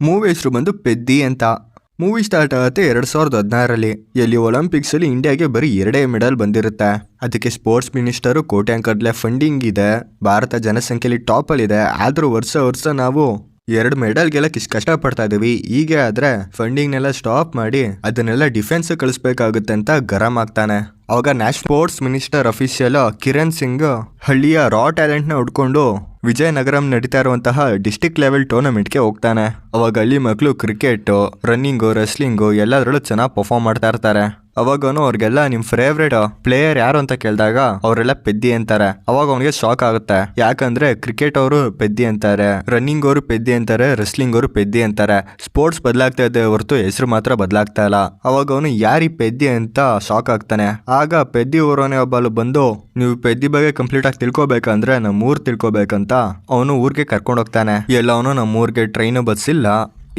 Movie ಹೆಸರು ಬಂದು ಪೆದ್ದಿ ಅಂತ. ಮೂವಿ ಸ್ಟಾರ್ಟ್ ಆಗುತ್ತೆ 2016ರಲ್ಲಿ. ಎಲ್ಲಿ ಒಲಿಂಪಿಕ್ಸಲ್ಲಿ ಇಂಡಿಯಾಗೆ ಬರೀ 2 ಮೆಡಲ್ ಬಂದಿರುತ್ತೆ. ಅದಕ್ಕೆ ಸ್ಪೋರ್ಟ್ಸ್ ಮಿನಿಸ್ಟರು ಕೋಟ್ಯಾಂಕರ್ಲೆ ಫಂಡಿಂಗ್ ಇದೆ, ಭಾರತ ಜನಸಂಖ್ಯೆಯಲ್ಲಿ ಟಾಪಲ್ಲಿದೆ. ಆದರೂ ವರ್ಷ ನಾವು 2 ಮೆಡಲ್ ಗೆಲ್ಲಕ್ಕೆ ಇಷ್ಟು ಕಷ್ಟಪಡ್ತಾ ಇದೀವಿ. ಹೀಗೆ ಆದ್ರೆ ಫಂಡಿಂಗ್ನೆಲ್ಲ ಸ್ಟಾಪ್ ಮಾಡಿ ಅದನ್ನೆಲ್ಲ ಡಿಫೆನ್ಸ್ ಕಳಿಸ್ಬೇಕಾಗುತ್ತೆ ಅಂತ ಗರಂ ಆಗ್ತಾನೆ. ಅವಾಗ national sports minister official Kiran Singh ಹಳ್ಳಿಯ ರಾ ಟ್ಯಾಲೆಂಟ್ನ ಹುಡ್ಕೊಂಡು ವಿಜಯನಗರಂ ನಡೀತಾ ಇರುವಂತಹ ಡಿಸ್ಟಿಕ್ ಲೆವೆಲ್ ಟೂರ್ನಮೆಂಟ್ಗೆ ಹೋಗ್ತಾನೆ. ಅವಾಗ ಹಳ್ಳಿ ಮಕ್ಕಳು ಕ್ರಿಕೆಟು, ರನ್ನಿಂಗು, ರೆಸ್ಲಿಂಗು ಎಲ್ಲದರಲ್ಲೂ ಚೆನ್ನಾಗಿ ಪರ್ಫಾರ್ಮ್ ಮಾಡ್ತಾ ಇರ್ತಾರೆ. ಅವಾಗನು ಅವ್ರಿಗೆಲ್ಲ ನಿಮ್ಮ ಫೇವ್ರೇಟ್ ಪ್ಲೇಯರ್ ಯಾರು ಅಂತ ಕೇಳಿದಾಗ ಅವರೆಲ್ಲ ಪೆದ್ದಿ ಅಂತಾರೆ. ಅವಾಗ ಅವನಿಗೆ ಶಾಕ್ ಆಗುತ್ತೆ. ಯಾಕಂದ್ರೆ ಕ್ರಿಕೆಟ್ ಅವರು ಪೆದ್ದಿ ಅಂತಾರೆ, ರನ್ನಿಂಗ್ ಅವರು ಪೆದ್ದಿ ಅಂತಾರೆ, ರೆಸ್ಲಿಂಗ್ ಅವರು ಪೆದ್ದಿ ಅಂತಾರೆ. ಸ್ಪೋರ್ಟ್ಸ್ ಬದಲಾಗ್ತಾ ಇದೆ ಹೊರತು ಹೆಸರು ಮಾತ್ರ ಬದಲಾಗ್ತಾ ಇಲ್ಲ. ಅವಾಗ ಅವನು ಯಾರಿ ಪೆದ್ದಿ ಅಂತ ಶಾಕ್ ಆಗ್ತಾನೆ. ಆಗ ಪೆದ್ದಿ ಊರವನೇ ಒಬ್ಬಳು ಬಂದು, ನೀವು ಪೆದ್ದಿ ಬಗ್ಗೆ ಕಂಪ್ಲೀಟ್ ಆಗಿ ತಿಳ್ಕೊಬೇಕಂದ್ರೆ ನಮ್ಮ ಊರ್ ತಿಳ್ಕೊಬೇಕಂತ ಅವನು ಊರಿಗೆ ಕರ್ಕೊಂಡು ಹೋಗ್ತಾನೆ. ಎಲ್ಲವನು ನಮ್ಮ ಊರಿಗೆ ಟ್ರೈನು ಬಸ್ ಇಲ್ಲ,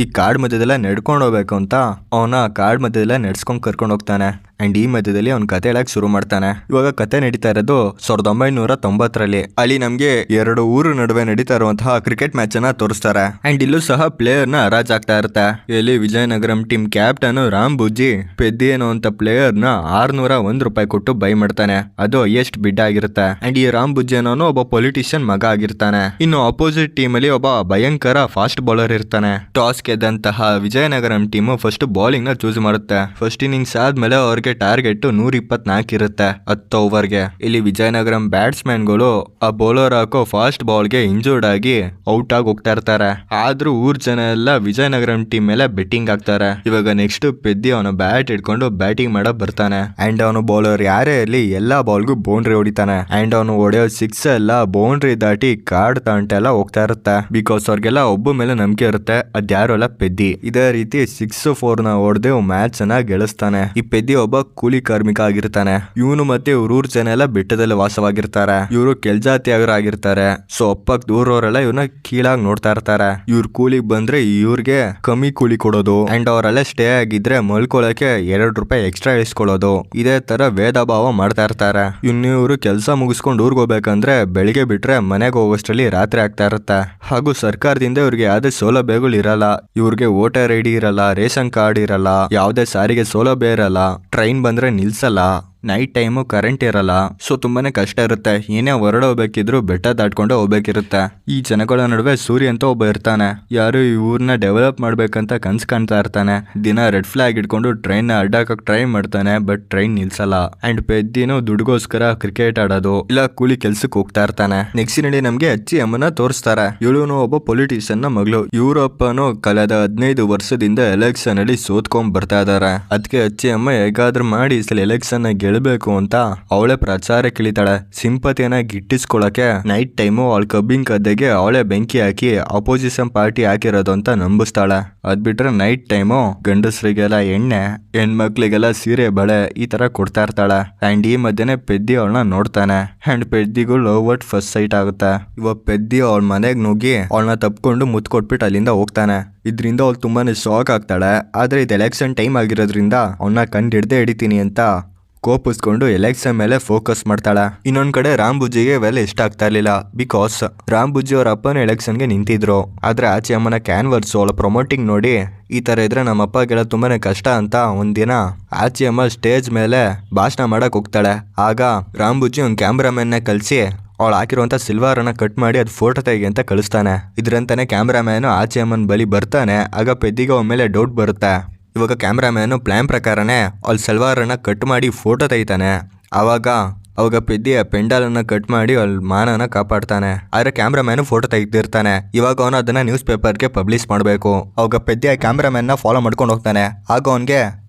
ಈ ಕಾಡ್ ಮಧ್ಯದೆಲ್ಲ ನಡ್ಕೊಂಡು ಹೋಗ್ಬೇಕು ಅಂತ ಅವನ ಕಾಡ್ ಮಧ್ಯದೆಲ್ಲ ನಡ್ಸ್ಕೊಂಡು ಕರ್ಕೊಂಡು ಹೋಗ್ತಾನೆ. ಅಂಡ್ ಈ ಮಧ್ಯದಲ್ಲಿ ಅವ್ನ ಕತೆ ಹೇಳಕ್ ಶುರು ಮಾಡ್ತಾನೆ. ಇವಾಗ ಕತೆ ನಡೀತಾ ಇರೋದು 1990ರಲ್ಲಿ. ಅಲ್ಲಿ ನಮ್ಗೆ 2 ಊರು ನಡುವೆ ನಡೀತಾ ಇರುವಂತಹ ಕ್ರಿಕೆಟ್ ಮ್ಯಾಚ್ ಅನ್ನ ತೋರಿಸ್ತಾರೆ. ಅಂಡ್ ಇಲ್ಲೂ ಸಹ ಪ್ಲೇಯರ್ ನ ಹರಾಜಾಗ್ತಾ ಇರುತ್ತೆ. ಇಲ್ಲಿ ವಿಜಯನಗರಂ ಟೀಮ್ ಕ್ಯಾಪ್ಟನ್ ರಾಮ್ ಬುಜ್ಜಿ ಪೆದ್ದಿ ಅನ್ನೋ ಅಂತ ಪ್ಲೇಯರ್ ನ 601 ರೂಪಾಯಿ ಕೊಟ್ಟು ಬೈ ಮಾಡ್ತಾನೆ. ಅದು ಹೈಯೆಸ್ಟ್ ಬಿಡ್ ಆಗಿರುತ್ತೆ. ಅಂಡ್ ಈ ರಾಮ್ ಬುಜ್ಜಿ ಅನ್ನೋನು ಒಬ್ಬ ಪೊಲಿಟಿಷಿಯನ್ ಮಗ ಆಗಿರ್ತಾನೆ. ಇನ್ನು ಅಪೋಸಿಟ್ ಟೀಮ್ ಅಲ್ಲಿ ಒಬ್ಬ ಭಯಂಕರ ಫಾಸ್ಟ್ ಬೌಲರ್ ಇರ್ತಾನೆ. ಟಾಸ್ ಗೆದ್ದಂತಹ ವಿಜಯನಗರಂ ಟೀಮ್ ಫಸ್ಟ್ ಬೌಲಿಂಗ್ ನ ಚೂಸ್ ಮಾಡುತ್ತೆ. ಫಸ್ಟ್ ಇನ್ನಿಂಗ್ಸ್ ಆದ್ಮೇಲೆ ಅವ್ರಿಗೆ ಟಾರ್ಗೆಟ್ 124 ಇರುತ್ತೆ 10 ಓವರ್ಗೆ. ಇಲ್ಲಿ ವಿಜಯನಗರಂ ಬ್ಯಾಟ್ಸ್ಮನ್ ಗಳು ಆ ಬೌಲರ್ ಹಾಕೋ ಫಾಸ್ಟ್ ಬಾಲ್ ಗೆ ಇಂಜೂರ್ಡ್ ಆಗಿ ಔಟ್ ಆಗಿ ಹೋಗ್ತಾ ಇರ್ತಾರೆ. ಆದ್ರೂ ಊರ್ ಜನ ಎಲ್ಲ ವಿಜಯನಗರಂ ಟೀಮ್ ಮೇಲೆ ಬೆಟ್ಟಿಂಗ್ ಆಗ್ತಾರೆ. ಇವಾಗ ನೆಕ್ಸ್ಟ್ ಪೆದ್ದಿ ಅವನ ಬ್ಯಾಟ್ ಇಟ್ಕೊಂಡು ಬ್ಯಾಟಿಂಗ್ ಮಾಡೋ ಬರ್ತಾನೆ. ಅಂಡ್ ಅವನು ಬೌಲರ್ ಯಾರೇ ಇರ್ಲಿ ಎಲ್ಲಾ ಬಾಲ್ಗೂ ಬೌಂಡ್ರಿ ಹೊಡಿತಾನೆ. ಅಂಡ್ ಅವನು ಹೊಡೆಯೋ ಸಿಕ್ಸ್ ಎಲ್ಲ ಬೌಂಡ್ರಿ ದಾಟಿ ಕಾರ್ಡ್ ತಾಂಟೆಲ್ಲ ಹೋಗ್ತಾ ಇರುತ್ತೆ. ಬಿಕಾಸ್ ಅವ್ರಿಗೆಲ್ಲ ಒಬ್ಬ ಮೇಲೆ ನಂಬಿಕೆ ಇರುತ್ತೆ, ಅದ್ಯಾರು ಎಲ್ಲ ಪೆದ್ದಿ. ಇದೇ ರೀತಿ 6-4 ನ ಹೊಡೆದು ಮ್ಯಾಚ್ ಅನ್ನ ಗೆಲ್ಲಿಸ್ತಾನೆ. ಈ ಪೆದ್ದಿ ಒಬ್ಬ ಕೂಲಿ ಕಾರ್ಮಿಕ ಆಗಿರ್ತಾನೆ. ಇವನು ಮತ್ತೆ ಊರ್ ಜನ ಎಲ್ಲ ಬೆಟ್ಟದಲ್ಲಿ ವಾಸವಾಗಿರ್ತಾರೆ. ಇವರು ಕೆಲ್ಜಾತಿಯವರು ಆಗಿರ್ತಾರೆ. ಸೊ ಅಪ್ಪಕ್ ದೂರವರೆಲ್ಲ ಇವ್ರನ್ನ ಕೀಳಾಗಿ ನೋಡ್ತಾ ಇರ್ತಾರೆ. ಇವ್ರ ಕೂಲಿಗೆ ಬಂದ್ರೆ ಇವ್ರಿಗೆ ಕಮ್ಮಿ ಕೂಲಿ ಕೊಡೋದು. ಅಂಡ್ ಅವರೆಲ್ಲ ಸ್ಟೇ ಆಗಿದ್ರೆ ಮಲ್ಕೊಳಕ್ಕೆ 2 ರೂಪಾಯಿ ಎಕ್ಸ್ಟ್ರಾ ಇಸ್ಕೊಳ್ಳೋದು. ಇದೇ ತರ ಭೇದ ಭಾವ ಮಾಡ್ತಾ ಇರ್ತಾರೆ. ಇನ್ನು ಇವರು ಕೆಲಸ ಮುಗಿಸ್ಕೊಂಡು ಊರ್ಗ್ ಹೋಗ್ಬೇಕಂದ್ರೆ ಬೆಳಿಗ್ಗೆ ಬಿಟ್ರೆ ಮನೆಗೆ ಹೋಗೋಷ್ಟರಲ್ಲಿ ರಾತ್ರಿ ಆಗ್ತಾ ಇರುತ್ತೆ. ಹಾಗೂ ಸರ್ಕಾರದಿಂದ ಇವ್ರಿಗೆ ಯಾವ್ದೇ ಸೌಲಭ್ಯಗಳು ಇರಲ್ಲ. ಇವ್ರಿಗೆ ವೋಟರ್ ಐಡಿ ಇರಲ್ಲ, ರೇಷನ್ ಕಾರ್ಡ್ ಇರಲ್ಲ, ಯಾವ್ದೇ ಸಾರಿಗೆ ಸೌಲಭ್ಯ ಇರಲ್ಲ, ಟ್ರೈನ್ ಬಂದ್ರೆ ನಿಲ್ಸಲ್ಲ, ನೈಟ್ ಟೈಮು ಕರೆಂಟ್ ಇರಲ್ಲ. ಸೊ ತುಂಬಾನೇ ಕಷ್ಟ ಇರುತ್ತೆ. ಏನೇ ಹೊರಡೆ ಹೋಗ್ಬೇಕಿದ್ರು ಬೆಟ್ಟ ದಾಟ್ಕೊಂಡು ಹೋಗ್ಬೇಕಿರುತ್ತೆ. ಈ ಜನಗಳ ನಡುವೆ ಸೂರ್ಯ ಅಂತ ಒಬ್ಬ ಇರ್ತಾನೆ. ಯಾರು ಈ ಊರ್ನ ಡೆವಲಪ್ ಮಾಡ್ಬೇಕಂತ ಕನ್ಸ್ ಕಾಣ್ತಾ ಇರ್ತಾನೆ. ದಿನ ರೆಡ್ ಫ್ಲಾಗ್ ಇಟ್ಕೊಂಡು ಟ್ರೈನ್ ಅಡ್ಡಾಕಕ್ ಟ್ರೈ ಮಾಡ್ತಾನೆ, ಬಟ್ ಟ್ರೈನ್ ನಿಲ್ಸಲ್ಲ. ಅಂಡ್ ಪೆದ್ದಿನೂ ದುಡ್ಗೋಸ್ಕರ ಕ್ರಿಕೆಟ್ ಆಡೋದು ಇಲ್ಲ ಕೂಲಿ ಕೆಲ್ಸಕ್ಕೆ ಹೋಗ್ತಾ ಇರ್ತಾನೆ. ನೆಕ್ಸ್ಟ್ ನಡಿ ನಮ್ಗೆ ಅಚ್ಚಿ ಅಮ್ಮನ ತೋರಿಸ್ತಾರೆ. ಇವಳು ಒಬ್ಬ ಪೊಲಿಟಿಷಿಯನ್ ನ ಮಗಳು. ಯುರೋಪನು ಕಳೆದ 15 ವರ್ಷದಿಂದ ಎಲೆಕ್ಷನ್ ಅಲ್ಲಿ ಸೋತ್ಕೊಂಡ್ ಬರ್ತಾ ಇದಾರೆ. ಅದಕ್ಕೆ ಅಚ್ಚಿ ಅಮ್ಮ ಹೇಗಾದ್ರೂ ಮಾಡಿ ಈ ಸಲ ಎಲೆಕ್ಷನ್ ಗೆಲ್ಬೇಕು ಅಂತ ಅವಳೆ ಪ್ರಚಾರ ಕಿಳಿತಾಳೆ. ಸಿಂಪತಿಯನ್ನ ಗಿಟ್ಟಿಸ್ಕೊಳಕ್ಕೆ ನೈಟ್ ಟೈಮು ಅವಳ ಕಬ್ಬಿನ ಗದ್ದೆಗೆ ಅವಳೆ ಬೆಂಕಿ ಹಾಕಿ ಅಪೋಸಿಷನ್ ಪಾರ್ಟಿ ಹಾಕಿರೋದು ಅಂತ ನಂಬಿಸ್ತಾಳೆ. ಅದ್ ಬಿಟ್ರೆ ನೈಟ್ ಟೈಮು ಗಂಡಸರಿಗೆಲ್ಲ ಎಣ್ಣೆ, ಹೆಣ್ಮಕ್ಳಿಗೆಲ್ಲ ಸೀರೆ ಬಳೆ ಈ ತರ ಕೊಡ್ತಾ ಇರ್ತಾಳೆ. ಅಂಡ್ ಈ ಮಧ್ಯೆನೆ ಪೆದ್ದಿ ಅವಳನ್ನ ನೋಡ್ತಾನೆ. ಅಂಡ್ ಪೆದ್ದಿಗೂ ಲವ್ ಅಟ್ ಫಸ್ಟ್ ಸೈಟ್ ಆಗುತ್ತೆ. ಇವಾಗ ಪೆದ್ದಿ ಅವಳ ಮನೆಗ್ ನುಗ್ಗಿ ಅವಳನ್ನ ತಪ್ಕೊಂಡು ಮುತ್ ಕೊಟ್ಬಿಟ್ಟು ಅಲ್ಲಿಂದ ಹೋಗ್ತಾನೆ. ಇದ್ರಿಂದ ಅವಳು ತುಂಬಾನೇ ಶಾಕ್ ಆಗ್ತಾಳೆ. ಆದ್ರೆ ಇದು ಎಲೆಕ್ಷನ್ ಟೈಮ್ ಆಗಿರೋದ್ರಿಂದ ಅವನ್ನ ಕಂಡು ಹಿಡಿತೀನಿ ಅಂತ ಕೋಪಿಸ್ಕೊಂಡು ಎಲೆಕ್ಷನ್ ಮೇಲೆ ಫೋಕಸ್ ಮಾಡ್ತಾಳೆ. ಇನ್ನೊಂದ್ ಕಡೆ ರಾಮ್ ಬುಜ್ಜಿಗೆ ಇವೆಲ್ಲ ಇಷ್ಟ ಆಗ್ತಾ ಇರ್ಲಿಲ್ಲ. ಬಿಕಾಸ್ ರಾಮ್ ಬುಜ್ಜಿ ಅವ್ರ ಅಪ್ಪನ ಎಲೆಕ್ಷನ್ಗೆ ನಿಂತಿದ್ರು. ಆದ್ರೆ ಆಚೆ ಅಮ್ಮನ ಕ್ಯಾನ್ವರ್ಸ್ ಅವಳ ಪ್ರಮೋಟಿಂಗ್ ನೋಡಿ ಈ ತರ ಇದ್ರೆ ನಮ್ಮ ಅಪ್ಪಗೆಲ್ಲ ತುಂಬಾನೇ ಕಷ್ಟ ಅಂತ ಒಂದಿನ ಆಚೆ ಅಮ್ಮ ಸ್ಟೇಜ್ ಮೇಲೆ ಭಾಷಣ ಮಾಡಕ್ ಹೋಗ್ತಾಳೆ. ಆಗ ರಾಮ್ ಬುಜ್ಜಿ ಒಂದು ಕ್ಯಾಮ್ರಾಮನ್ ಕಲ್ಸಿ ಅವಳು ಹಾಕಿರುವಂತ ಸಿಲ್ವರ್ ಅನ್ನ ಕಟ್ ಮಾಡಿ ಅದು ಫೋಟೋ ತೆಗಿ ಅಂತ ಕಳಿಸ್ತಾನೆ. ಇದ್ರಂತಾನೆ ಕ್ಯಾಮ್ರಾಮ್ಯಾನ್ ಆಚೆ ಅಮ್ಮನ ಬಳಿ ಬರ್ತಾನೆ. ಆಗ ಪೆದ್ದಿಗೆ ಅವನ ಮೇಲೆ ಡೌಟ್ ಬರುತ್ತೆ. ಇವಾಗ ಕ್ಯಾಮ್ರಾಮ್ಯಾನು ಪ್ಲಾನ್ ಪ್ರಕಾರನೇ ಅವ್ಳ ಸಲ್ವಾರ್ ಅನ್ನ ಕಟ್ ಮಾಡಿ ಫೋಟೋ ತೆಗಿತಾನೆ. ಅವಾಗ ಪೆದ್ದಿಯ ಪೆಂಡಾಲನ್ನ ಕಟ್ ಮಾಡಿ ಅವ್ಳ ಮಾನನ ಕಾಪಾಡ್ತಾನೆ. ಆದ್ರೆ ಕ್ಯಾಮ್ರಾಮ್ಯಾನು ಫೋಟೋ ತೆಗೆದಿರ್ತಾನೆ. ಇವಾಗ ಅವನು ಅದನ್ನ ನ್ಯೂಸ್ ಪೇಪರ್ಗೆ ಪಬ್ಲಿಷ್ ಮಾಡಬೇಕು. ಅವಾಗ ಪೆದ್ದಿಯ ಕ್ಯಾಮ್ರಾಮ್ಯಾನ್ ನ ಫಾಲೋ ಮಾಡ್ಕೊಂಡು ಹೋಗ್ತಾನೆ. ಆಗ ಅವನ್ಗೆ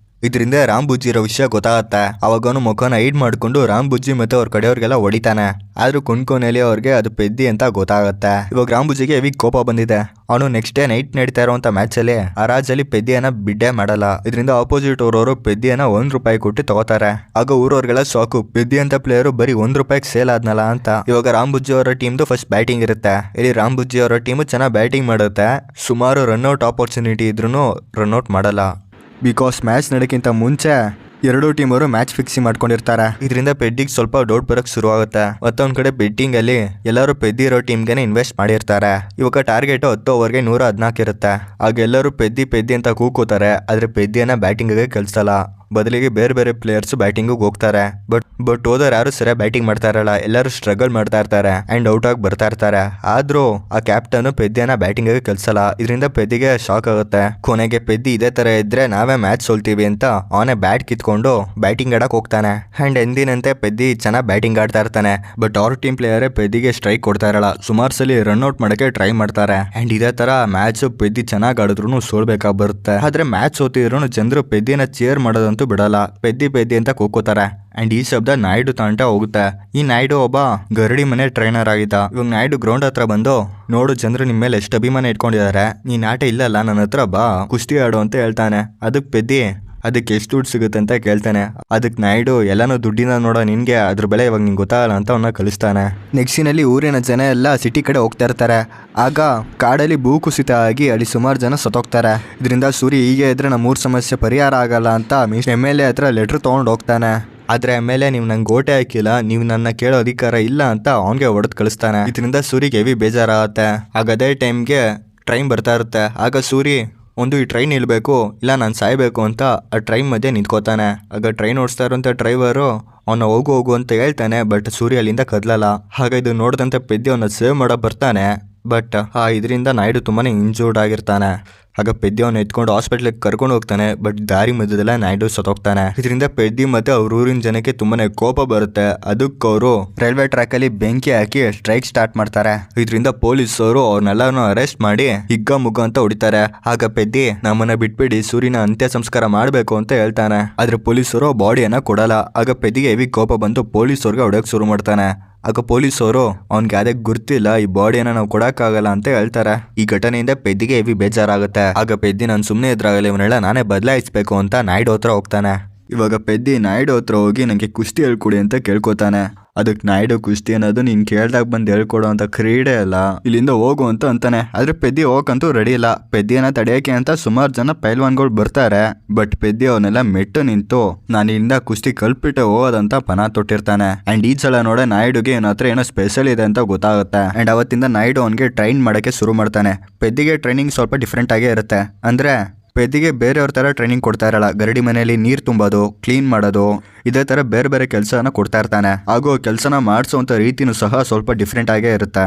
ಇದರಿಂದ ರಾಮ್ ಬುಜ್ಜಿ ಇರೋ ವಿಷಯ ಗೊತ್ತಾಗತ್ತೆ. ಅವಾಗ ಅವನು ಮುಖನ ಹೈಡ್ ಮಾಡ್ಕೊಂಡು ರಾಮ್ ಬುಜ್ಜಿ ಮತ್ತೆ ಅವ್ರ ಕಡೆಯವ್ರಿಗೆಲ್ಲ ಹೊಡಿತಾನೆ. ಆದ್ರೂ ಕೊನೆಯಲ್ಲಿ ಅವ್ರಿಗೆ ಅದು ಪೆದ್ದಿ ಅಂತ ಗೊತ್ತಾಗತ್ತೆ. ಇವಾಗ ರಾಮ್ ಬುಜ್ಜಿಗೆ ಹೆವಿ ಕೋಪ ಬಂದಿದೆ. ಅವನು ನೆಕ್ಸ್ಟ್ ಡೇ ನೈಟ್ ನಡೀತಾ ಇರುವಂತ ಮ್ಯಾಚ್ ಅಲ್ಲಿ ಹರಾಜಲ್ಲಿ ಪೆದ್ದಿಯನ್ನ ಬಿಡ್ಡೆ ಮಾಡಲ್ಲ. ಇದರಿಂದ ಆಪೋಸಿಟ್ ಊರವರು ಪೆದ್ದಿಯನ್ನ 1 ರೂಪಾಯಿ ಕೊಟ್ಟು ತಗೋತಾರೆ. ಆಗ ಊರವ್ರಿಗೆಲ್ಲ ಸಾಕು, ಪೆದ್ದಿ ಅಂತ ಪ್ಲೇಯರ್ ಬರೀ 1 ರೂಪಾಯಿಗೆ ಸೇಲ್ ಆದ್ನಲ್ಲ ಅಂತ. ಇವಾಗ ರಾಮ್ ಬುಜ್ಜಿ ಅವರ ಟೀಮ್ದು ಫಸ್ಟ್ ಬ್ಯಾಟಿಂಗ್ ಇರುತ್ತೆ. ಇಲ್ಲಿ ರಾಮ್ ಬುಜ್ಜಿ ಅವರ ಟೀಮ್ ಚೆನ್ನಾಗಿ ಬ್ಯಾಟಿಂಗ್ ಮಾಡುತ್ತೆ. ಸುಮಾರು ರನ್ಔಟ್ ಆಪರ್ಚುನಿಟಿ ಇದ್ರೂ ರನ್ಔಟ್ ಮಾಡಲ್ಲ. ಬಿಕಾಸ್ ಮ್ಯಾಚ್ ನಡೆಕ್ಕಿಂತ ಮುಂಚೆ ಎರಡೂ ಟೀಮ್ ಅವರು ಮ್ಯಾಚ್ ಫಿಕ್ಸಿಂಗ್ ಮಾಡ್ಕೊಂಡಿರ್ತಾರೆ. ಇದರಿಂದ ಪೆದ್ದಿಗೆ ಸ್ವಲ್ಪ ಡೌಟ್ ಬರಕ್ ಶುರು ಆಗುತ್ತೆ. ಮತ್ತೊಂದ್ ಕಡೆ ಬೆಟ್ಟಿಂಗ್ ಅಲ್ಲಿ ಎಲ್ಲರೂ ಪೆದ್ದಿ ಇರೋ ಟೀಮ್ಗೆನೆ ಇನ್ವೆಸ್ಟ್ ಮಾಡಿರ್ತಾರೆ. ಇವಾಗ ಟಾರ್ಗೆಟ್ 10 ಓವರ್ಗೆ 114 ಇರುತ್ತೆ. ಆಗ ಎಲ್ಲರೂ ಪೆದ್ದಿ ಅಂತ ಕೂಕೋತಾರೆ. ಆದ್ರೆ ಪೆದ್ದಿಯನ್ನ ಬ್ಯಾಟಿಂಗ್ ಗೆ ಕಳ್ಸಲ್ಲ. ಬದಲಿಗೆ ಬೇರೆ ಬೇರೆ ಪ್ಲೇಯರ್ಸ್ ಬ್ಯಾಟಿಂಗ್ ಹೋಗ್ತಾರೆ. ಬಟ್ ಹೋದವ್ರು ಯಾರು ಸರಿಯಾಗಿ ಬ್ಯಾಟಿಂಗ್ ಮಾಡ್ತಾ ಇರಲ್ಲ. ಎಲ್ಲರೂ ಸ್ಟ್ರಗಲ್ ಮಾಡ್ತಾ ಇರ್ತಾರೆ ಅಂಡ್ ಔಟ್ ಆಗಿ ಬರ್ತಾ ಇರ್ತಾರೆ. ಆದ್ರೂ ಆ ಕ್ಯಾಪ್ಟನ್ ಪೆದ್ದಿಯನ್ನ ಬ್ಯಾಟಿಂಗ್ ಗೆ ಕಳ್ಸಲ್ಲ. ಇದರಿಂದ ಪೆದ್ದಿಗೆ ಶಾಕ್ ಆಗುತ್ತೆ. ಕೊನೆಗೆ ಪೆದ್ದಿ ಇದೇ ತರ ಇದ್ರೆ ನಾವೇ ಮ್ಯಾಚ್ ಸೋಲ್ತೀವಿ ಅಂತ ಅವನೇ ಬ್ಯಾಟ್ ಕಿತ್ಕೊಂಡು ಬ್ಯಾಟಿಂಗ್ ಆಡಕ್ ಹೋಗ್ತಾನೆ. ಅಂಡ್ ಎಂದಿನಂತೆ ಪೆದ್ದಿ ಚೆನ್ನಾಗಿ ಬ್ಯಾಟಿಂಗ್ ಆಡ್ತಾ ಇರ್ತಾನೆ. ಬಟ್ ಅವ್ರ ಟೀಮ್ ಪ್ಲೇಯರ್ ಪೆದ್ದಿಗೆ ಸ್ಟ್ರೈಕ್ ಕೊಡ್ತಾ ಇರಲ್ಲ. ಸುಮಾರು ಸಲ ರನ್ ಔಟ್ ಮಾಡಕ್ಕೆ ಟ್ರೈ ಮಾಡ್ತಾರೆ. ಅಂಡ್ ಇದೇ ತರ ಮ್ಯಾಚ್ ಪೆದ್ದಿ ಚೆನ್ನಾಗಿ ಆಡಿದ್ರು ಸೋಲ್ಬೇಕಾಗಿ ಬರುತ್ತೆ. ಆದ್ರೆ ಮ್ಯಾಚ್ ಸೋತಿದ್ರು ಜನರು ಪೆದ್ದಿನ ಚೇರ್ ಮಾಡೋದಂತೂ ಬಿಡಲ್ಲ. ಪೆದ್ದಿ ಅಂತ ಕೂಕೋತಾರೆ. ಅಂಡ್ ಈ ಶಬ್ದ ನಾಯ್ಡು ತಾಂಟ ಹೋಗುತ್ತೆ. ಈ ನಾಯ್ಡು ಒಬ್ಬ ಗರಡಿ ಮನೆ ಟ್ರೈನರ್ ಆಗಿದ್ದ. ಇವಾಗ ನಾಯ್ಡು ಗ್ರೌಂಡ್ ಹತ್ರ ಬಂದು, ನೋಡು ಜನರು ನಿಮ್ಮ ಮೇಲೆ ಎಷ್ಟು ಅಭಿಮಾನ ಇಟ್ಕೊಂಡಿದ್ದಾರೆ, ನೀನ್ ಆಟ ಇಲ್ಲಲ್ಲ, ನನ್ನ ಹತ್ರ ಬಾ ಕುಸ್ತಿ ಆಡು ಅಂತ ಹೇಳ್ತಾನೆ. ಅದಕ್ಕೆ ಪೆದ್ದಿ ಅದಕ್ಕೆ ಎಷ್ಟು ದುಡ್ಡು ಸಿಗುತ್ತೆ ಅಂತ ಕೇಳ್ತಾನೆ. ಅದಕ್ಕೆ ನಾಯ್ಡು ಎಲ್ಲಾನು ದುಡ್ಡಿನ ನೋಡೋ ನಿನ್ಗೆ ಅದ್ರ ಬೆಲೆ ಇವಾಗ ನಿಂಗೆ ಗೊತ್ತಾಗಲ್ಲ ಅಂತ ಅವನ್ನ ಕಳಿಸ್ತಾನೆ. ನೆಕ್ಸ್ಟಿನಲ್ಲಿ ಊರಿನ ಜನ ಎಲ್ಲ ಸಿಟಿ ಕಡೆ ಹೋಗ್ತಾ ಇರ್ತಾರೆ. ಆಗ ಕಾಡಲ್ಲಿ ಭೂಕುಸಿತ ಆಗಿ ಅಲ್ಲಿ ಸುಮಾರು ಜನ ಸತ್ತೋಗ್ತಾರೆ. ಇದರಿಂದ ಸೂರಿ ಹೀಗೆ ಇದ್ರೆ ನಮ್ಮ ಊರ್ ಸಮಸ್ಯೆ ಪರಿಹಾರ ಆಗಲ್ಲ ಅಂತ MLA ಹತ್ರ ಲೆಟ್ರ್ ತೊಗೊಂಡು ಹೋಗ್ತಾನೆ. ಆದ್ರೆ MLA ನೀವು ನಂಗೆ ಓಟೆ ಹಾಕಿಲ್ಲ, ನೀವು ನನ್ನ ಕೇಳೋ ಅಧಿಕಾರ ಇಲ್ಲ ಅಂತ ಅವನಿಗೆ ಹೊಡೆದು ಕಳಿಸ್ತಾನೆ. ಇದರಿಂದ ಸೂರಿಗೆ ಹೆವಿ ಬೇಜಾರಾಗುತ್ತೆ. ಆಗ ಅದೇ ಟೈಮ್ಗೆ ಟ್ರೈನ್ ಬರ್ತಾ ಇರುತ್ತೆ. ಆಗ ಸೂರಿ ಒಂದು ಈ ಟ್ರೈನ್ ನಿಲ್ಬೇಕು ಇಲ್ಲ ನಾನು ಸಾಯ್ಬೇಕು ಅಂತ ಆ ಟ್ರೈನ್ ಮಧ್ಯೆ ನಿಂತ್ಕೋತಾನೆ. ಆಗ ಟ್ರೈನ್ ಓಡಿಸ್ತಾ ಇರೋಂಥ ಡ್ರೈವರು ಅವನ್ನ ಹೋಗು ಅಂತ ಹೇಳ್ತಾನೆ. ಬಟ್ ಸೂರ್ಯ ಅಲ್ಲಿಂದ ಕದಲಲ್ಲ. ಹಾಗ ಇದು ನೋಡಿದಂತೆ ಪೆದ್ದಿ ಅವನ್ನ ಸೇವ್ ಮಾಡೋ ಬರ್ತಾನೆ. ಬಟ್ ಇದರಿಂದ ನಾಯ್ಡು ತುಂಬಾನೇ ಇಂಜೂರ್ಡ್ ಆಗಿರ್ತಾನೆ. ಆಗ ಪೆದ್ದಿ ಅವನ್ನ ಎತ್ಕೊಂಡು ಹಾಸ್ಪಿಟ್ಲಿಗೆ ಕರ್ಕೊಂಡು ಹೋಗ್ತಾನೆ. ಬಟ್ ದಾರಿ ಮಧ್ಯದಲ್ಲ ನಾಯ್ಡು ಸತ್ತೋಗ್ತಾನೆ. ಇದರಿಂದ ಪೆದ್ದಿ ಮತ್ತೆ ಅವ್ರ ಊರಿನ ಜನಕ್ಕೆ ತುಂಬಾನೇ ಕೋಪ ಬರುತ್ತೆ. ಅದಕ್ಕೆ ಅವರು ರೈಲ್ವೆ ಟ್ರ್ಯಾಕ್ ಅಲ್ಲಿ ಬೆಂಕಿ ಹಾಕಿ ಸ್ಟ್ರೈಕ್ ಸ್ಟಾರ್ಟ್ ಮಾಡ್ತಾರೆ. ಇದರಿಂದ ಪೊಲೀಸರು ಅವ್ರನ್ನೆಲ್ಲರೂ ಅರೆಸ್ಟ್ ಮಾಡಿ ಹಿಗ್ಗ ಮುಗ್ಗ ಅಂತ ಹೊಡಿತಾರೆ. ಆಗ ಪೆದ್ದಿ ನಮ್ಮನ್ನ ಬಿಟ್ಬಿಡಿ, ಸೂರಿನ ಅಂತ್ಯ ಸಂಸ್ಕಾರ ಮಾಡ್ಬೇಕು ಅಂತ ಹೇಳ್ತಾನೆ. ಆದ್ರೆ ಪೊಲೀಸರು ಬಾಡಿಯನ್ನ ಕೊಡಲ್ಲ. ಆಗ ಪೆದ್ದಿಗೆ ಹೆವಿ ಕೋಪ ಬಂದು ಪೊಲೀಸವ್ರಿಗೆ ಹೊಡೆಯಕ್ ಶುರು ಮಾಡ್ತಾನೆ. ಆಗ ಪೊಲೀಸವರು ಅವ್ನಿಗೆ ಅದೇ ಗುರ್ತಿಲ್ಲ, ಈ ಬಾಡಿಯನ್ನ ನಾವು ಕೊಡಕ್ಕಾಗಲ್ಲ ಅಂತ ಹೇಳ್ತಾರೆ. ಈ ಘಟನೆಯಿಂದ ಪೆದ್ದಿಗೆ ಹೆವಿ ಬೇಜಾರಾಗುತ್ತೆ. ಆಗ ಪೆದ್ದಿ ನಾನು ಸುಮ್ಮನೆ ಇದ್ರಾಗಲ್ಲ, ಇವನ್ನೆಲ್ಲ ನಾನೇ ಬದಲಾಯಿಸ್ಬೇಕು ಅಂತ ನಾಯ್ಡು ಹತ್ರ ಹೋಗ್ತಾನೆ. ಇವಾಗ ಪೆದ್ದಿ ನಾಯ್ಡು ಹತ್ರ ಹೋಗಿ ನನಗೆ ಕುಸ್ತಿ ಹೇಳ್ಕೊಡಿ ಅಂತ ಕೇಳ್ಕೊತಾನೆ. ಅದಕ್ಕೆ ನಾಯ್ಡು ಕುಸ್ತಿ ಅನ್ನೋದು ನೀನ್ ಕೇಳ್ದಾಗ ಬಂದು ಹೇಳ್ಕೊಡೋ ಅಂತ ಕ್ರೀಡೆ ಅಲ್ಲ, ಇಲ್ಲಿಂದ ಹೋಗು ಅಂತ ಅಂತಾನೆ. ಆದ್ರೆ ಪೆದ್ದಿ ಹೋಗಂತೂ ರೆಡಿ ಇಲ್ಲ. ಪೆದ್ದಿಯನ್ನ ತಡೆಯಕ್ಕೆ ಅಂತ ಸುಮಾರು ಜನ ಪೈಲ್ವಾನ್ಗಳು ಬರ್ತಾರೆ. ಬಟ್ ಪೆದ್ದಿ ಅವನ್ನೆಲ್ಲ ಮೆಟ್ಟು ನಿಂತು ನಾನು ಇಲ್ಲಿಂದ ಕುಸ್ತಿ ಕಲ್ಪಿಟ್ಟು ಹೋಗೋದಂತ ಪಣ ತೊಟ್ಟಿರ್ತಾನೆ. ಅಂಡ್ ಈ ಸಲ ನೋಡ ನಾಯ್ಡುಗೆ ಇವನ ಹತ್ರ ಏನೋ ಸ್ಪೆಷಲ್ ಇದೆ ಅಂತ ಗೊತ್ತಾಗುತ್ತೆ. ಅಂಡ್ ಅವತ್ತಿಂದ ನಾಯ್ಡು ಅವನಿಗೆ ಟ್ರೈನ್ ಮಾಡಕ್ಕೆ ಶುರು ಮಾಡ್ತಾನೆ. ಪೆದ್ದಿಗೆ ಟ್ರೈನಿಂಗ್ ಸ್ವಲ್ಪ ಡಿಫ್ರೆಂಟ್ ಆಗೇ ಇರುತ್ತೆ. ಅಂದ್ರೆ ಪೆದ್ದಿಗೆ ಬೇರೆಯವ್ರ ತರ ಟ್ರೈನಿಂಗ್ ಕೊಡ್ತಾ ಇರಲ್ಲ. ಗರಡಿ ಮನೆಯಲ್ಲಿ ನೀರು ತುಂಬೋದು, ಕ್ಲೀನ್ ಮಾಡೋದು, ಇದೇ ತರ ಬೇರೆ ಬೇರೆ ಕೆಲಸನ ಕೊಡ್ತಾ ಇರ್ತಾನೆ. ಹಾಗೂ ಕೆಲಸನ ಮಾಡಿಸೋಂಥ ರೀತಿನೂ ಸಹ ಸ್ವಲ್ಪ ಡಿಫ್ರೆಂಟ್ ಆಗೇ ಇರುತ್ತೆ.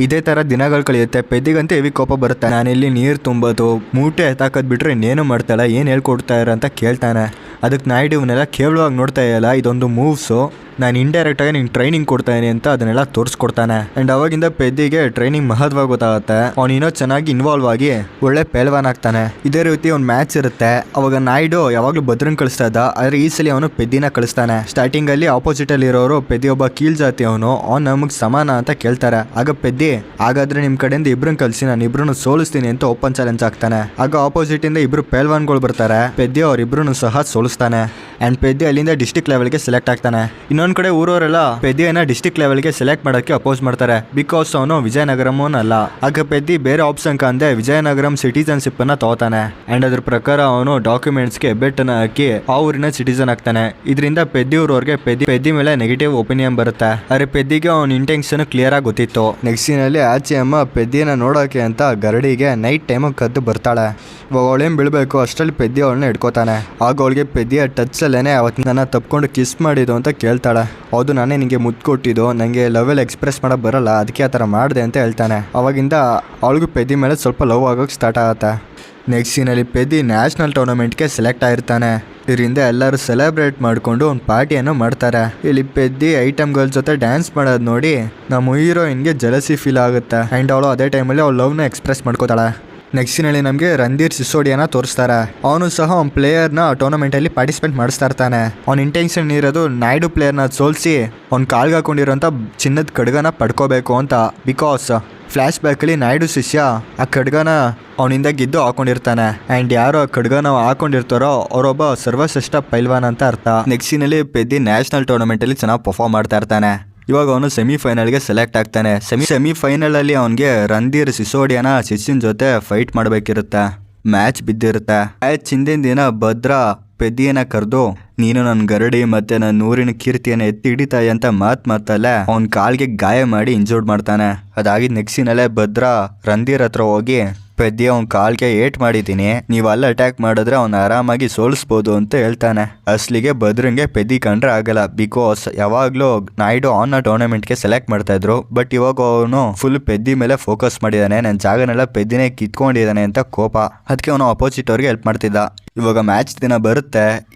ಇದೇ ತರ ದಿನಗಳು ಕಳೆಯುತ್ತೆ. ಪೆದ್ದಿಗಂತೂ ಹೆವಿ ಕೋಪ ಬರುತ್ತೆ. ನಾನಿಲ್ಲಿ ನೀರು ತುಂಬೋದು, ಮೂಟೆ ಎತ್ತಾಕದ್ ಬಿಟ್ರೆ ಇನ್ನೇನು ಮಾಡ್ತಾಳ, ಏನು ಹೇಳ್ಕೊಡ್ತಾ ಇರ ಅಂತ ಕೇಳ್ತಾನೆ. ಅದಕ್ಕೆ ನಾಯ್ಡು ಇವನ್ನೆಲ್ಲ ಕೇವಲವಾಗಿ ನೋಡ್ತಾ ಇಲ್ಲ, ಇದೊಂದು ಮೂವ್ಸು, ನಾನು ಇಂಡೈರೆಕ್ಟ್ ಆಗಿ ನಿಂಗೆ ಟ್ರೈನಿಂಗ್ ಕೊಡ್ತಾ ಇದೀನಿ ಅಂತ ಅದನ್ನೆಲ್ಲ ತೋರಿಸ್ಕೊಡ್ತಾನೆ. ಅಂಡ್ ಅವಾಗಿಂದ ಪೆದ್ದಿಗೆ ಟ್ರೈನಿಂಗ್ ಮಹತ್ವ ಗೊತ್ತಾಗುತ್ತೆ. ಅವ್ನು ಇನ್ನೂ ಚೆನ್ನಾಗಿ ಇನ್ವಾಲ್ವ್ ಆಗಿ ಒಳ್ಳೆ ಪೇಲ್ವಾನ್ ಆಗ್ತಾನೆ. ಇದೇ ರೀತಿ ಒಂದು ಮ್ಯಾಚ್ ಇರುತ್ತೆ. ಅವಾಗ ನಾಯ್ಡು ಯಾವಾಗ್ಲೂ ಭದ್ರನ್ ಕಳಿಸ್ತಾ ಇದ್ದ. ಆದ್ರೆ ಈ ಸಲ ಅವನು ಪೆದ್ದಿನ ಕಳಿಸ್ತಾನೆ. ಸ್ಟಾರ್ಟಿಂಗ್ ಅಲ್ಲಿ ಆಪೋಸಿಟ್ ಅಲ್ಲಿ ಇರೋರು ಪೆದ್ದಿ ಒಬ್ಬ ಕೀಳ್ ಜಾತಿ ಅವನು, ಅವ್ನು ನಮಗ್ ಸಮಾನ ಅಂತ ಕೇಳ್ತಾರೆ. ಆಗ ಪೆದ್ದಿ ಹಾಗಾದ್ರೆ ನಿಮ್ ಕಡೆಯಿಂದ ಇಬ್ರನ್ನ ಕಳಿಸಿ, ನಾನು ಇಬ್ರನ್ನು ಸೋಲಿಸ್ತೀನಿ ಅಂತ ಓಪನ್ ಚಾಲೆಂಜ್ ಆಗ್ತಾನೆ. ಆಗ ಆಪೋಸಿಟ್ ಇಂದ ಇಬ್ರು ಪೇಲ್ವಾನ್ಗಳು ಬರ್ತಾರೆ. ಪೆದ್ದಿ ಅವ್ರಿಬ್ರು ಸಹ ಸೋಲಿಸ್ತಾನೆ. ಅಂಡ್ ಪೆದ್ದಿ ಅಲ್ಲಿಂದ ಡಿಸ್ಟ್ರಿಕ್ಟ್ ಲೆವೆಲ್ಗೆ ಸೆಲೆಕ್ಟ್ ಆಗ್ತಾನೆ. ಇನ್ನೊಂದ್ ಕಡೆ ಊರವರೆಲ್ಲ ಪೆದ್ದಿಯನ್ನ ಡಿಸ್ಟ್ರಿಕ್ಟ್ ಲೆವೆಲ್ಗೆ ಸೆಲೆಕ್ಟ್ ಮಾಡಕ್ಕೆ ಅಪೋಸ್ ಮಾಡ್ತಾರೆ. ಬಿಕಾಸ್ ಅವನು ವಿಜಯನಗರಮೋನಲ್ಲ. ಆಗ ಪೆದ್ದಿ ಬೇರೆ ಆಪ್ಷನ್ ಕಂದೆ ವಿಜಯನಗರಂ ಸಿಟಿಸನ್ಶಿಪ್ ಅನ್ನ ತಗೋತಾನೆ. ಅಂಡ್ ಅದ್ರ ಪ್ರಕಾರ ಅವನು ಡಾಕ್ಯುಮೆಂಟ್ಸ್ಗೆ ಹೆಬ್ಬೆಟ್ಟನ್ನ ಹಾಕಿ ಆ ಊರಿನ ಸಿಟಿಸನ್ ಆಗ್ತಾನೆ. ಇದರಿಂದ ಪೆದ್ದಿ ಊರವ್ರಿಗೆ ಪೆದ್ದಿ ಮೇಲೆ ನೆಗೆಟಿವ್ ಒಪಿನಿಯನ್ ಬರುತ್ತೆ. ಆದ್ರೆ ಪೆದ್ದಿಗೆ ಅವನ ಇಂಟೆನ್ಷನ್ ಕ್ಲಿಯರ್ ಆಗಿ ಗೊತ್ತಿತ್ತು. ನೆಕ್ಸ್ಟ್ ಸೀನಲ್ಲಿ ಆಚೆ ಅಮ್ಮ ಪೆದ್ದಿಯನ್ನ ನೋಡೋಕೆ ಅಂತ ಗರಡಿಗೆ ನೈಟ್ ಟೈಮ್ ಕದ್ದು ಬರ್ತಾಳೆ. ಇವಾಗ ಅವಳೇನ್ ಬೀಳ್ಬೇಕು ಅಷ್ಟರಲ್ಲಿ ಪೆದ್ದಿ ಅವಳನ್ನ ಹಿಡ್ಕೋತಾನೆ. ಆಗ ಅವಳಿಗೆ ಪೆದ್ದಿಯ ಟಚ್ ಅಲ್ಲೇನೆ ಅವತ್ತು ನನ್ನ ತಪ್ಕೊಂಡು ಕಿಸ್ ಮಾಡಿದ್ದು ಅಂತ ಕೇಳ್ತಾಳೆ. ಹೌದು, ನಾನೇ ನಿಂಗೆ ಮುದ್ದು ಕೊಟ್ಟಿದ್ದು, ನನಗೆ ಲವ್ ಎಕ್ಸ್ಪ್ರೆಸ್ ಮಾಡಕ್ ಬರಲ್ಲ, ಅದಕ್ಕೆ ಆ ಥರ ಮಾಡಿದೆ ಅಂತ ಹೇಳ್ತಾನೆ. ಅವಾಗಿಂದ ಅವಳಿಗೂ ಪೆದ್ದಿ ಮೇಲೆ ಸ್ವಲ್ಪ ಲವ್ ಆಗೋಕೆ ಸ್ಟಾರ್ಟ್ ಆಗುತ್ತೆ. ನೆಕ್ಸ್ಟ್ ಸೀನಲ್ಲಿ ಪೆದ್ದಿ ನ್ಯಾಷನಲ್ ಟೂರ್ನಮೆಂಟ್ಗೆ ಸೆಲೆಕ್ಟ್ ಆಗಿರ್ತಾನೆ. ಇದರಿಂದ ಎಲ್ಲರೂ ಸೆಲೆಬ್ರೇಟ್ ಮಾಡಿಕೊಂಡು ಒಂದು ಪಾರ್ಟಿಯನ್ನು ಮಾಡ್ತಾರೆ. ಇಲ್ಲಿ ಪೆದ್ದಿ ಐಟಮ್ಗಳ ಜೊತೆ ಡ್ಯಾನ್ಸ್ ಮಾಡೋದು ನೋಡಿ ನಮ್ಮ ಹೀರೋಯಿನ್ಗೆ ಜಲಸಿ ಫೀಲ್ ಆಗುತ್ತೆ. ಆ್ಯಂಡ್ ಅವಳು ಅದೇ ಟೈಮಲ್ಲಿ ಅವಳು ಲವ್ನ ಎಕ್ಸ್ಪ್ರೆಸ್ ಮಾಡ್ಕೋತಾಳೆ. ನೆಕ್ಸ್ಟ್ ಸೀನಲ್ಲಿ ನಮಗೆ ರಣಧೀರ್ ಸಿಸೋಡಿಯಾನ ತೋರಿಸ್ತಾರೆ. ಅವನು ಸಹ ಅವ್ನ ಪ್ಲೇಯರ್ನ ಟೂರ್ನಮೆಂಟಲ್ಲಿ ಪಾರ್ಟಿಸಿಪೇಟ್ ಮಾಡಿಸ್ತಾ ಇರ್ತಾನೆ. ಅವ್ನ ಇಂಟೆನ್ಷನ್ ಇರೋದು ನಾಯ್ಡು ಪ್ಲೇಯರ್ನ ಸೋಲಿಸಿ ಅವ್ನ ಕಾಲ್ಗೆ ಹಾಕೊಂಡಿರೋಂಥ ಚಿನ್ನದ ಖಡ್ಗನ ಪಡ್ಕೋಬೇಕು ಅಂತ. ಬಿಕಾಸ್ ಫ್ಲ್ಯಾಶ್ ಬ್ಯಾಕಲ್ಲಿ ನಾಯ್ಡು ಶಿಷ್ಯ ಆ ಖಡ್ಗನ ಅವನಿಂದ ಗೆದ್ದು ಹಾಕೊಂಡಿರ್ತಾನೆ. ಆ್ಯಂಡ್ ಯಾರು ಆ ಖಡ್ಗನ ಹಾಕೊಂಡಿರ್ತಾರೋ ಅವರೊಬ್ಬ ಸರ್ವಶ್ರೇಷ್ಠ ಪೈಲ್ವಾನ್ ಅಂತ ಅರ್ಥ. ನೆಕ್ಸ್ಟ್ ಸೀನಲ್ಲಿ ಪೆದ್ದಿ ನ್ಯಾಷನಲ್ ಟೂರ್ನಮೆಂಟಲ್ಲಿ ಚೆನ್ನಾಗಿ ಪರ್ಫಾರ್ಮ್ ಮಾಡ್ತಾ ಇರ್ತಾನೆ. ಇವಾಗ ಅವನು ಸೆಮಿಫೈನಲ್ಗೆ ಸೆಲೆಕ್ಟ್ ಆಗ್ತಾನೆ. ಸೆಮಿಫೈನಲ್ ಅಲ್ಲಿ ಅವನಿಗೆ ರಣಧೀರ್ ಸಿಸೋಡಿಯಾನ ಶಿಷ್ಯನ ಜೊತೆ ಫೈಟ್ ಮಾಡಬೇಕಿರುತ್ತೆ. ಮ್ಯಾಚ್ ಬಿದ್ದಿರುತ್ತೆ. ಮ್ಯಾಚ್ ಹಿಂದಿನ ದಿನ ಭದ್ರಾ ಪೆದ್ದಿಯನ್ನ ಕರೆದು ನೀನು ನನ್ನ ಗರಡಿ ಮತ್ತೆ ನನ್ನ ನೂರಿನ ಕೀರ್ತಿಯನ್ನು ಎತ್ತಿ ಹಿಡಿತಾಯಿ ಅಂತ ಮಾತಲ್ಲೇ ಅವ್ನ ಕಾಲ್ಗೆ ಗಾಯ ಮಾಡಿ ಇಂಜೂರ್ಡ್ ಮಾಡ್ತಾನೆ. ಅದಾಗಿದ್ ನೆಕ್ಸಿನಲ್ಲೇ ಭದ್ರ ರಂಧೀರ್ ಹತ್ರ ಹೋಗಿ ಪೆದ್ದಿ ಅವ್ನ ಕಾಲ್ಗೆ ಏಟ್ ಮಾಡಿದ್ದೀನಿ, ನೀವು ಅಲ್ಲಿ ಅಟ್ಯಾಕ್ ಮಾಡಿದ್ರೆ ಅವ್ನ ಆರಾಮಾಗಿ ಸೋಲಿಸ್ಬೋದು ಅಂತ ಹೇಳ್ತಾನೆ. ಅಸ್ಲಿಗೆ ಭದ್ರಂಗೆ ಪೆದ್ದಿ ಕಂಡ್ರೆ ಆಗಲ್ಲ, ಬಿಕಾಸ್ ಯಾವಾಗ್ಲೂ ನಾಯ್ಡು ಅವನ ಟೂರ್ನಮೆಂಟ್ಗೆ ಸೆಲೆಕ್ಟ್ ಮಾಡ್ತಾ ಇದ್ರು. ಬಟ್ ಇವಾಗ ಅವನು ಫುಲ್ ಪೆದ್ದಿ ಮೇಲೆ ಫೋಕಸ್ ಮಾಡಿದಾನೆ, ನನ್ನ ಜಾಗನೆಲ್ಲ ಪೆದ್ದಿನೇ ಕಿತ್ಕೊಂಡಿದ್ದಾನೆ ಅಂತ ಕೋಪ. ಅದಕ್ಕೆ ಅವನು ಅಪೋಸಿಟ್ ಅವ್ರಿಗೆ ಹೆಲ್ಪ್ ಮಾಡ್ತಿದ್ದ. ಇವಾಗ ಮ್ಯಾಚ್ ದಿನ ಬರುತ್ತೆ,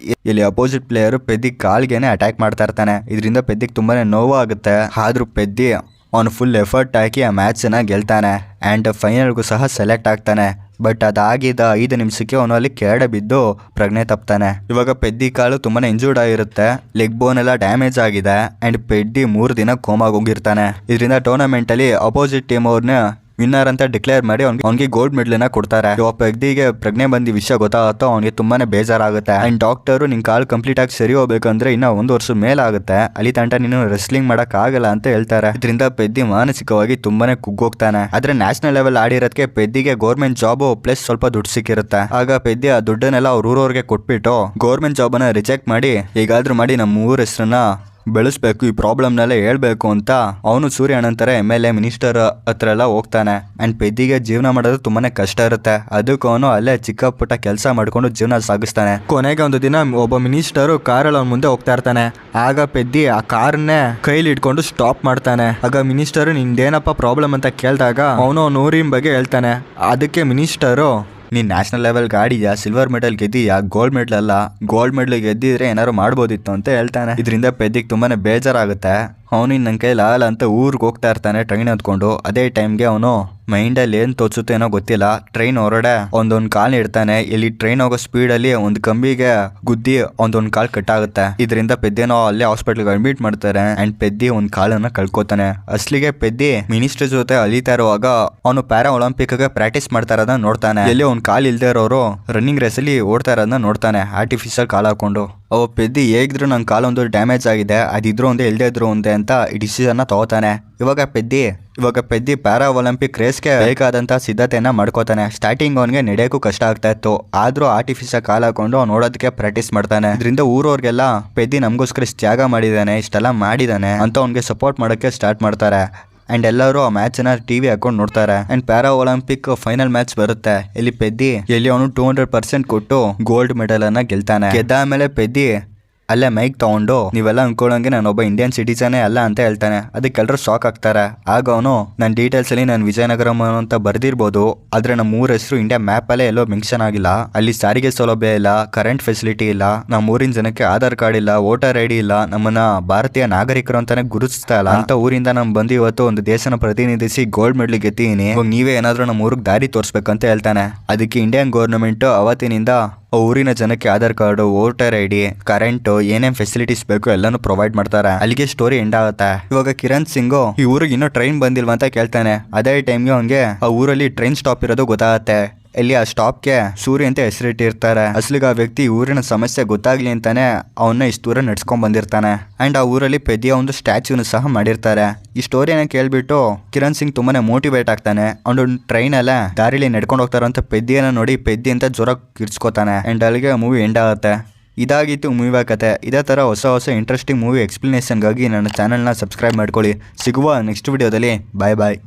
ಇಲ್ಲಿ ಅಪೋಸಿಟ್ ಪ್ಲೇಯರ್ ಪೆದ್ದಿ ಕಾಲ್ಗೆನೆ ಅಟ್ಯಾಕ್ ಮಾಡ್ತಾ ಇರ್ತಾನೆ. ಇದರಿಂದ ಪೆದ್ದಿಗೆ ತುಂಬಾನೇ ನೋವು ಆಗುತ್ತೆ. ಆದ್ರೂ ಪೆದ್ದಿ ಅವನು ಫುಲ್ ಎಫರ್ಟ್ ಹಾಕಿ ಆ ಮ್ಯಾಚನ್ನ ಗೆಲ್ತಾನೆ ಆ್ಯಂಡ್ ಫೈನಲ್ಗೂ ಸಹ ಸೆಲೆಕ್ಟ್ ಆಗ್ತಾನೆ. ಬಟ್ ಅದಾಗಿದ್ದ 5 ನಿಮಿಷಕ್ಕೆ ಅವನು ಅಲ್ಲಿ ಕೆಳಗಡೆ ಬಿದ್ದು ಪ್ರಜ್ಞೆ ತಪ್ತಾನೆ. ಇವಾಗ ಪೆದ್ದಿ ಕಾಲು ತುಂಬಾನೇ ಇಂಜೂರ್ಡ್ ಆಗಿರುತ್ತೆ, ಲೆಗ್ ಬೋನ್ ಎಲ್ಲ ಡ್ಯಾಮೇಜ್ ಆಗಿದೆ ಆ್ಯಂಡ್ ಪೆದ್ದಿ 3 ದಿನ ಕೋಮಾಗಿ ಹೋಗಿರ್ತಾನೆ. ಇದರಿಂದ ಟೂರ್ನಮೆಂಟ್ ಅಲ್ಲಿ ಅಪೋಸಿಟ್ ಟೀಮ್ ಅವ್ರನ್ನ ವಿನ್ನರ್ ಅಂತ ಡಿಕ್ಲೇರ್ ಮಾಡಿ ಅವ್ನಿಗೆ ಗೋಲ್ಡ್ ಮೆಡಲ್ ಕೊಡ್ತಾರೆ. ಪೆದ್ದಿಗೆ ಪ್ರಜ್ಞೆ ಬಂದಿ ವಿಷಯ ಗೊತ್ತಾಗುತ್ತೋ ಅವ್ನಿಗೆ ತುಂಬಾನೇ ಬೇಜಾರಾಗುತ್ತೆ. ಅಂಡ್ ಡಾಕ್ಟರು ನಿನ್ ಕಾಲ್ ಕಂಪ್ಲೀಟ್ ಆಗಿ ಸರಿ ಹೋಗ್ಬೇಕಂದ್ರೆ ಇನ್ನ 1 ವರ್ಷದ ಮೇಲಾಗುತ್ತೆ, ಅಲ್ಲಿ ತನಕ ನೀನು ರೆಸ್ಲಿಂಗ್ ಮಾಡಕ್ ಆಗಲ್ಲ ಅಂತ ಹೇಳ್ತಾರೆ. ಇದರಿಂದ ಪೆದ್ದಿ ಮಾನಸಿಕವಾಗಿ ತುಂಬಾನೇ ಕುಗ್ಗೋಗ್ತಾನೆ. ಆದ್ರೆ ನ್ಯಾಷನಲ್ ಲೆವೆಲ್ ಆಡಿರೋದಕ್ಕೆ ಪೆದ್ದಿಗೆ ಗೌರ್ಮೆಂಟ್ ಜಾಬ್ ಪ್ಲಸ್ ಸ್ವಲ್ಪ ದುಡ್ಡು ಸಿಕ್ಕಿರುತ್ತೆ. ಆಗ ಪೆದ್ದಿ ಆ ದುಡ್ಡನ್ನೆಲ್ಲ ಅವ್ರ ಊರವ್ರಿಗೆ ಕೊಟ್ಬಿಟ್ಟು ಗೌರ್ಮೆಂಟ್ ಜಾಬ್ ಅನ್ನ ರಿಜೆಕ್ಟ್ ಮಾಡಿ ಹೇಗಾದ್ರೂ ಮಾಡಿ ನಮ್ಮ ಊರ ಹೆಸರನ್ನ ಬೆಳೆಸ್ಬೇಕು, ಈ ಪ್ರಾಬ್ಲಮ್ನೆಲ್ಲ ಹೇಳ್ಬೇಕು ಅಂತ ಅವನು ಸೂರ್ಯ ಅಣ್ಣಂತರ MLA ಮಿನಿಸ್ಟರ್ ಹತ್ರ ಎಲ್ಲ ಹೋಗ್ತಾನೆ. ಅಂಡ್ ಪೆದ್ದಿಗೆ ಜೀವನ ಮಾಡೋದು ತುಂಬಾನೇ ಕಷ್ಟ ಇರುತ್ತೆ, ಅದಕ್ಕೆ ಅವನು ಅಲ್ಲೇ ಚಿಕ್ಕ ಪುಟ್ಟ ಕೆಲಸ ಮಾಡ್ಕೊಂಡು ಜೀವನ ಸಾಗಿಸ್ತಾನೆ. ಕೊನೆಗೆ ಒಂದು ದಿನ ಒಬ್ಬ ಮಿನಿಸ್ಟರ್ ಕಾರಲ್ಲಿ ಅವನ ಮುಂದೆ ಹೋಗ್ತಾ ಇರ್ತಾನೆ. ಆಗ ಪೆದ್ದಿ ಆ ಕಾರ್ನೇ ಕೈಲಿ ಇಟ್ಕೊಂಡು ಸ್ಟಾಪ್ ಮಾಡ್ತಾನೆ. ಆಗ ಮಿನಿಸ್ಟರ್ ನಿಂದೇನಪ್ಪ ಪ್ರಾಬ್ಲಮ್ ಅಂತ ಕೇಳಿದಾಗ ಅವನು ನೂರಿನ ಬಗ್ಗೆ ಹೇಳ್ತಾನೆ. ಅದಕ್ಕೆ ಮಿನಿಸ್ಟರು, ನೀನ್ ನ್ಯಾಷನಲ್ ಲೆವೆಲ್ ಗಾಡಿಯಾ, ಸಿಲ್ವರ್ ಮೆಡಲ್ ಗೆದ್ದೀಯಾ, ಗೋಲ್ಡ್ ಮೆಡಲ್ ಅಲ್ಲ, ಗೋಲ್ಡ್ ಮೆಡಲ್ ಗೆದ್ದಿದ್ರೆ ಏನಾದ್ರು ಮಾಡ್ಬೋದಿತ್ತು ಅಂತ ಹೇಳ್ತಾನೆ. ಇದರಿಂದ ಪೆದ್ದಿಗೆ ತುಂಬಾನೇ ಬೇಜಾರಾಗುತ್ತೆ. ಅವನು ನನ್ನ ಕೈಲಿ ಆಗಲ್ಲ ಅಂತ ಊರಿಗೆ ಹೋಗ್ತಾ ಇರ್ತಾನೆ ಟ್ರೈನ್ ಹತ್ಕೊಂಡು. ಅದೇ ಟೈಮ್ಗೆ ಅವನು ಮೈಂಡಲ್ಲಿ ಏನು ತೋಚುತ್ತೆ ಏನೋ ಗೊತ್ತಿಲ್ಲ, ಟ್ರೈನ್ ಹೊರಡೆ ಒಂದೊಂದು ಕಾಲ್ ಇಡ್ತಾನೆ. ಇಲ್ಲಿ ಟ್ರೈನ್ ಹೋಗೋ ಸ್ಪೀಡಲ್ಲಿ ಒಂದು ಕಂಬಿಗೆ ಗುದ್ದಿ ಒಂದೊಂದು ಕಾಲ್ ಕಟ್ ಆಗುತ್ತೆ. ಇದರಿಂದ ಪೆದ್ದಿನೋ ಅಲ್ಲೇ ಹಾಸ್ಪಿಟಲ್ಗೆ ಅಡ್ಮಿಟ್ ಮಾಡ್ತಾರೆ ಅಂಡ್ ಪೆದ್ದಿ ಒಂದು ಕಾಲನ್ನ ಕಳ್ಕೊತಾನೆ. ಅಸ್ಲಿಗೆ ಪೆದ್ದಿ ಮಿನಿಸ್ಟರ್ ಜೊತೆ ಅಲಿತಾ ಇರುವಾಗ ಅವನು ಪ್ಯಾರಾ ಒಲಿಂಪಿಕ್ ಗೆ ಪ್ರಾಕ್ಟೀಸ್ ಮಾಡ್ತಾ ಇರೋದನ್ನ ನೋಡ್ತಾನೆ. ಎಲ್ಲಿ ಒಂದು ಕಾಲ್ ಇಲ್ದೇ ಇರೋರು ರನ್ನಿಂಗ್ ರೇಸ್ ಅಲ್ಲಿ ಓಡ್ತಾ ಇರೋದನ್ನ ನೋಡ್ತಾನೆ, ಆರ್ಟಿಫಿಷಿಯಲ್ ಕಾಲ್ ಹಾಕೊಂಡು. ಅವ ಪೆದ್ದಿ ಹೇಗಿದ್ರು ನನ್ನ ಕಾಲೊಂದು ಡ್ಯಾಮೇಜ್ ಆಗಿದೆ, ಅದಿದ್ರು ಒಂದೇ ಇಲ್ದೇ ಇದ್ರು ಒಂದೇ ಅಂತ ಈ ಡಿಸಿಷನ್ ತಗೋತಾನೆ. ಇವಾಗ ಪೆದ್ದಿ ಪ್ಯಾರಾ ಒಲಿಂಪಿಕ್ ರೇಸ್ಗೆ ಬೇಕಾದಂತ ಸಿದ್ಧತೆಯನ್ನ ಮಾಡ್ಕೋತಾನೆ. ಸ್ಟಾರ್ಟಿಂಗ್ ಅವನಿಗೆ ನಡೆಯೋಕ್ಕೂ ಕಷ್ಟ ಆಗ್ತಾ ಇತ್ತು, ಆದ್ರೂ ಆರ್ಟಿಫಿಷಿಯಲ್ ಕಾಲ್ ಹಾಕೊಂಡು ಅವ್ನು ನೋಡೋದಕ್ಕೆ ಪ್ರಾಕ್ಟೀಸ್ ಮಾಡ್ತಾನೆ. ಇದರಿಂದ ಊರವ್ರಿಗೆಲ್ಲ ಪೆದ್ದಿ ನಮಗೋಸ್ಕರ ಇಷ್ಟು ತ್ಯಾಗ ಮಾಡಿದಾನೆ, ಇಷ್ಟೆಲ್ಲ ಮಾಡಿದಾನೆ ಅಂತ ಅವ್ನಿಗೆ ಸಪೋರ್ಟ್ ಮಾಡೋಕ್ಕೆ ಸ್ಟಾರ್ಟ್ ಮಾಡ್ತಾರೆ. ಅಂಡ್ ಎಲ್ಲರೂ ಆ ಮ್ಯಾಚ್ ನ ಟಿವಿ ಹಾಕೊಂಡು ನೋಡ್ತಾರೆ. And para Olympic final match ಬರುತ್ತೆ. ಇಲ್ಲಿ ಪೆದ್ದಿ ಅವನು 200% ಕೊಟ್ಟು ಗೋಲ್ಡ್ ಮೆಡಲ್ ಅನ್ನ ಗೆಲ್ತಾನೆ. ಗೆದ್ದಾದ್ಮೇಲೆ ಪೆದ್ದಿ ಅಲ್ಲೇ ಮೈಕ್ ತಗೊಂಡು ನೀವೆಲ್ಲ ಅನ್ಕೊಳ್ಳೋಂಗೆ ನಾನೊಬ್ಬ ಇಂಡಿಯನ್ ಸಿಟಿಸನೇ ಅಲ್ಲ ಅಂತ ಹೇಳ್ತಾನೆ. ಅದಕ್ಕೆ ಎಲ್ಲರೂ ಶಾಕ್ ಆಗ್ತಾರೆ. ಆಗ ಅವನು ನನ್ನ ಡೀಟೇಲ್ಸ್ ಅಲ್ಲಿ ನಾನು ವಿಜಯನಗರಂ ಅಂತ ಬರ್ದಿರ್ಬೋದು, ಆದ್ರೆ ನಮ್ಮ ಊರ ಹೆಸರು ಇಂಡಿಯಾ ಮ್ಯಾಪ್ ಅಲ್ಲೇ ಎಲ್ಲೋ ಮೆನ್ಷನ್ ಆಗಿಲ್ಲ. ಅಲ್ಲಿ ಸಾರಿಗೆ ಸೌಲಭ್ಯ ಇಲ್ಲ, ಕರೆಂಟ್ ಫೆಸಿಲಿಟಿ ಇಲ್ಲ, ನಮ್ಮ ಊರಿನ ಜನಕ್ಕೆ ಆಧಾರ್ ಕಾರ್ಡ್ ಇಲ್ಲ, ವೋಟರ್ ID ಇಲ್ಲ, ನಮ್ಮನ್ನ ಭಾರತೀಯ ನಾಗರಿಕರು ಅಂತಾನೆ ಗುರುತಿಸ್ತಾ ಇಲ್ಲ ಅಂತ ಊರಿಂದ ನಾನು ಬಂದು ಇವತ್ತು ಒಂದು ದೇಶನ ಪ್ರತಿನಿಧಿಸಿ ಗೋಲ್ಡ್ ಮೆಡಲ್ ಗೆದ್ದೀನಿ, ನೀವೇ ಏನಾದ್ರೂ ನಮ್ಮ ಊರಿಗೆ ದಾರಿ ತೋರಿಸ್ಬೇಕಂತ ಹೇಳ್ತಾನೆ. ಅದಕ್ಕೆ ಇಂಡಿಯನ್ ಗೌರ್ಮೆಂಟ್ ಅವತ್ತಿನಿಂದ ಊರಿನ ಜನಕ್ಕೆ Aadhaar card, voter ID, current, ಏನೇನ್ ಫೆಸಿಲಿಟೀಸ್ ಬೇಕು ಎಲ್ಲಾನು ಪ್ರೊವೈಡ್ ಮಾಡ್ತಾರೆ. ಅಲ್ಲಿಗೆ ಸ್ಟೋರಿ ಎಂಡ್ ಆಗುತ್ತೆ. ಇವಾಗ ಕಿರಣ್ ಸಿಂಗ್ ಈ ಊರಿಗೆ ಇನ್ನೂ ಟ್ರೈನ್ ಬಂದಿಲ್ವಾ ಅಂತ ಕೇಳ್ತಾನೆ. ಅದೇ ಟೈಮ್ಗೆ ಅವನಿಗೆ ಆ ಊರಲ್ಲಿ ಟ್ರೈನ್ ಸ್ಟಾಪ್ ಇರೋದು ಗೊತ್ತಾಗುತ್ತೆ. ಇಲ್ಲಿ ಆ ಸ್ಟಾಪ್ಗೆ ಸೂರ್ಯ ಅಂತ ಹೆಸರಿಟ್ಟಿರ್ತಾರೆ. ಅಸಲಿಗೆ ಆ ವ್ಯಕ್ತಿ ಊರಿನ ಸಮಸ್ಯೆ ಗೊತ್ತಾಗ್ಲಿ ಅಂತಾನೆ ಅವನ್ನ ಇಷ್ಟು ದೂರ ನಡ್ಸ್ಕೊಂಡ್ ಬಂದಿರ್ತಾನೆ. ಅಂಡ್ ಆ ಊರಲ್ಲಿ ಪೆದ್ದಿಯ ಒಂದು ಸ್ಟ್ಯಾಚ್ಯೂನು ಸಹ ಮಾಡಿರ್ತಾರೆ. ಈ ಸ್ಟೋರಿನ ಕೇಳ್ಬಿಟ್ಟು ಕಿರಣ್ ಸಿಂಗ್ ತುಂಬಾನೇ ಮೋಟಿವೇಟ್ ಆಗ್ತಾನೆ. ಅವನು ಟ್ರೈನ್ ಅಲ್ಲ ದಾರಿಲಿ ನಡ್ಕೊಂಡು ಹೋಗ್ತಾರಂತ ಪೆದ್ದಿಯನ್ನ ನೋಡಿ ಪೆದ್ದಿ ಅಂತ ಜ್ವರ ಕಿರ್ಚ್ಕೋತಾನೆ. ಅಂಡ್ ಅಲ್ಲಿಗೆ ಮೂವಿ ಎಂಡ್ ಆಗುತ್ತೆ. ಇದಾಗಿತ್ತು ಮೂವಿ ಕತೆ. ಇದೇ ಥರ ಹೊಸ ಇಂಟ್ರೆಸ್ಟಿಂಗ್ ಮೂವಿ ಎಕ್ಸ್ಪ್ಲನೇಷನ್ಗಾಗಿ ನನ್ನ ಚಾನಲ್ನ ಸಬ್ಸ್ಕ್ರೈಬ್ ಮಾಡ್ಕೊಳ್ಳಿ. ಸಿಗುವ ನೆಕ್ಸ್ಟ್ ವಿಡಿಯೋದಲ್ಲಿ. ಬಾಯ್ ಬಾಯ್.